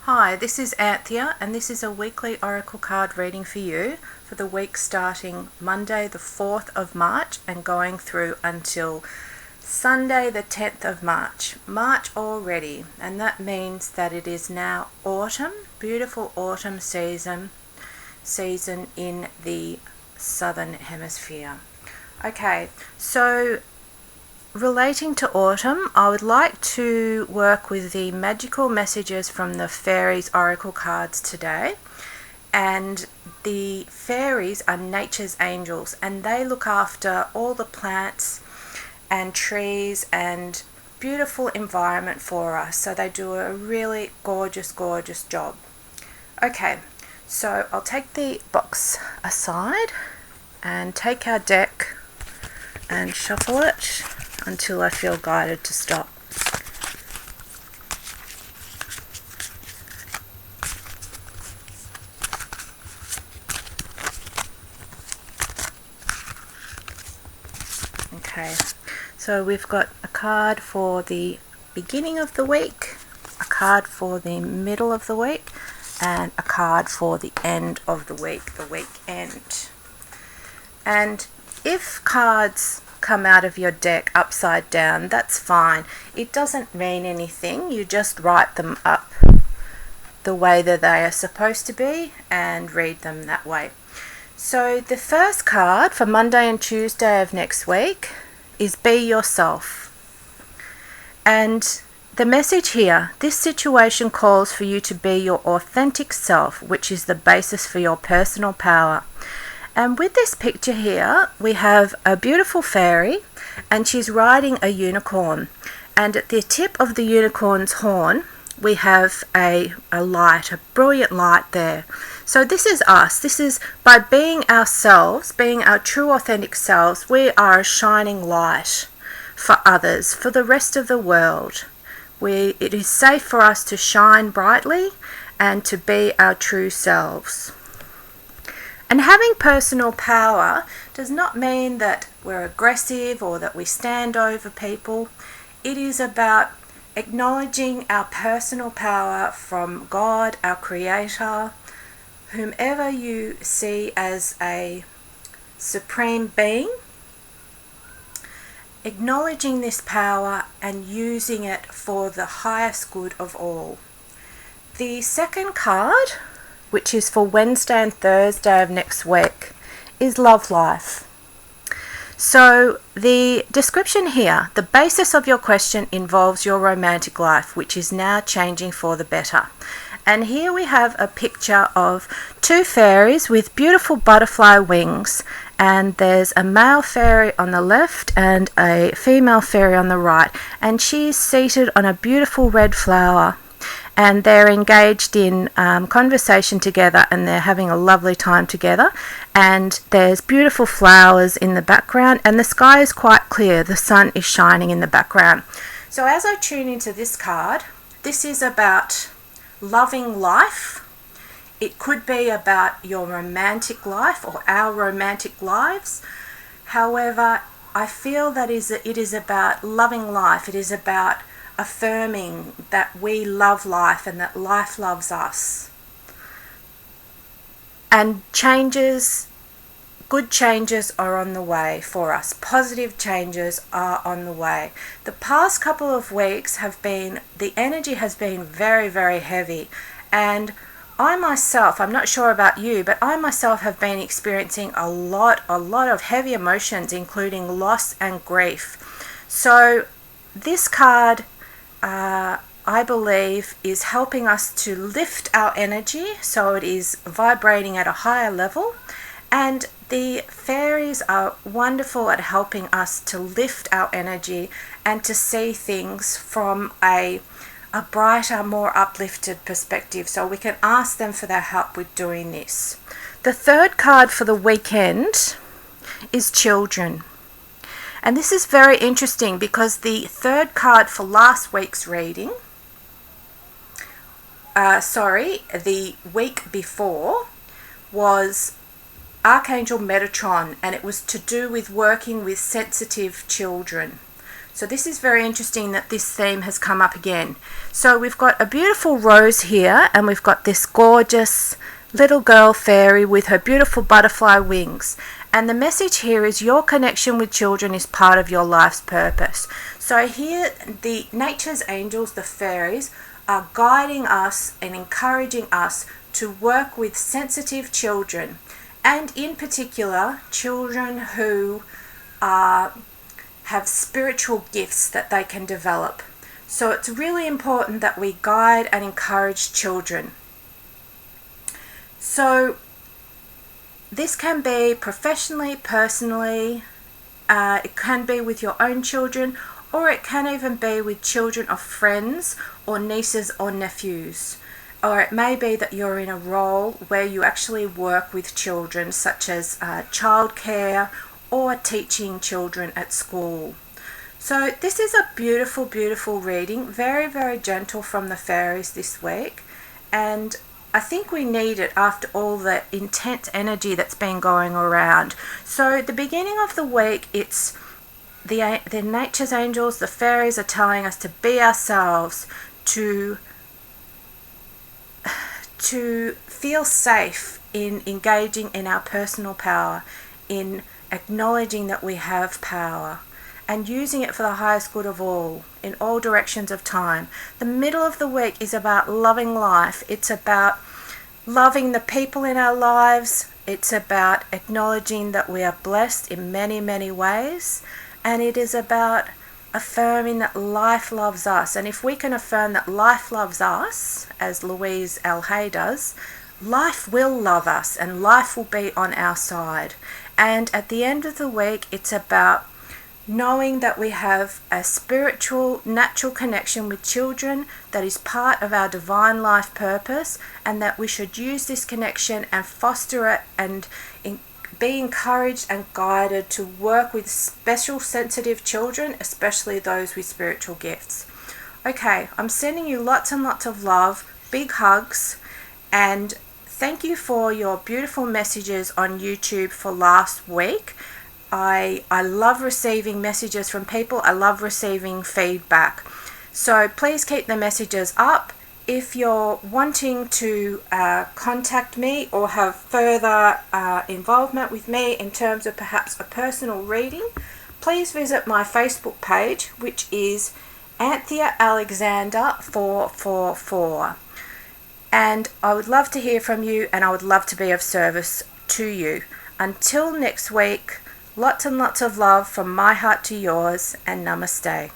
Hi, this is Anthea, and this is a weekly oracle card reading for you for the week starting Monday the 4th of March and going through until Sunday the 10th of March. March already, and that means that it is now autumn, beautiful autumn season in the southern hemisphere. Okay, so relating to autumn, I would like to work with the magical messages from the Fairies oracle cards today. And the fairies are nature's angels, and they look after all the plants and trees and beautiful environment for us. So they do a really gorgeous job. Okay, so I'll take the box aside and take our deck and shuffle it until I feel guided to stop. Okay, so we've got a card for the beginning of the week, a card for the middle of the week, and a card for the end of the weekend. And if cards come out of your deck upside down, that's fine. It doesn't mean anything. You just write them up the way that they are supposed to be and read them that way. So the first card for Monday and Tuesday of next week is Be Yourself. And the message here, this situation calls for you to be your authentic self, which is the basis for your personal power. And with this picture here, we have a beautiful fairy, and she's riding a unicorn. And at the tip of the unicorn's horn, we have a light, a brilliant light there. So this is us. This is by being ourselves, being our true authentic selves, we are a shining light for others, for the rest of the world. It is safe for us to shine brightly and to be our true selves. And having personal power does not mean that we're aggressive or that we stand over people. It is about acknowledging our personal power from God, our Creator, whomever you see as a supreme being, acknowledging this power and using it for the highest good of all. The second card, which is for Wednesday and Thursday of next week, is Love Life. So the description here, the basis of your question involves your romantic life, which is now changing for the better. And here we have a picture of two fairies with beautiful butterfly wings, and there's a male fairy on the left and a female fairy on the right, and she's seated on a beautiful red flower. And they're engaged in conversation together, and they're having a lovely time together. And there's beautiful flowers in the background, and the sky is quite clear. The sun is shining in the background. So as I tune into this card, this is about loving life. It could be about your romantic life or our romantic lives. However, I feel that it is about loving life. It is about affirming that we love life and that life loves us. And good changes are on the way for us. Positive changes are on the way. The past couple of weeks the energy has been very heavy. And I myself, I'm not sure about you, but I myself have been experiencing a lot of heavy emotions, including loss and grief. So this card, I believe, is helping us to lift our energy so it is vibrating at a higher level. And the fairies are wonderful at helping us to lift our energy and to see things from a brighter, more uplifted perspective. So we can ask them for their help with doing this. The third card for the weekend is Children. And this is very interesting because the third card for last week's reading, the week before, was Archangel Metatron, and it was to do with working with sensitive children. So this is very interesting that this theme has come up again. So we've got a beautiful rose here, and we've got this gorgeous little girl fairy with her beautiful butterfly wings. And the message here is your connection with children is part of your life's purpose. So here the nature's angels, the fairies, are guiding us and encouraging us to work with sensitive children, and in particular children who have spiritual gifts that they can develop. So it's really important that we guide and encourage children. So this can be professionally, personally, it can be with your own children, or it can even be with children of friends or nieces or nephews. Or it may be that you're in a role where you actually work with children, such as childcare or teaching children at school. So this is a beautiful, beautiful reading, very, very gentle from the fairies this week, and I think we need it after all the intense energy that's been going around. So the beginning of the week, it's the nature's angels, the fairies are telling us to be ourselves, to feel safe in engaging in our personal power, in acknowledging that we have power, and using it for the highest good of all, in all directions of time. The middle of the week is about loving life. It's about loving the people in our lives. It's about acknowledging that we are blessed in many, many ways. And it is about affirming that life loves us. And if we can affirm that life loves us, as Louise L. Hay does, life will love us and life will be on our side. And at the end of the week, it's about knowing that we have a spiritual, natural connection with children that is part of our divine life purpose, and that we should use this connection and foster it and be encouraged and guided to work with special sensitive children, especially those with spiritual gifts. Okay, I'm sending you lots and lots of love, big hugs, and thank you for your beautiful messages on YouTube for last week. I love receiving messages from people. I love receiving feedback. So please keep the messages up. If you're wanting to contact me or have further involvement with me in terms of perhaps a personal reading, please visit my Facebook page, which is Anthea Alexander 444. And I would love to hear from you, and I would love to be of service to you. Until next week, lots and lots of love from my heart to yours, and namaste.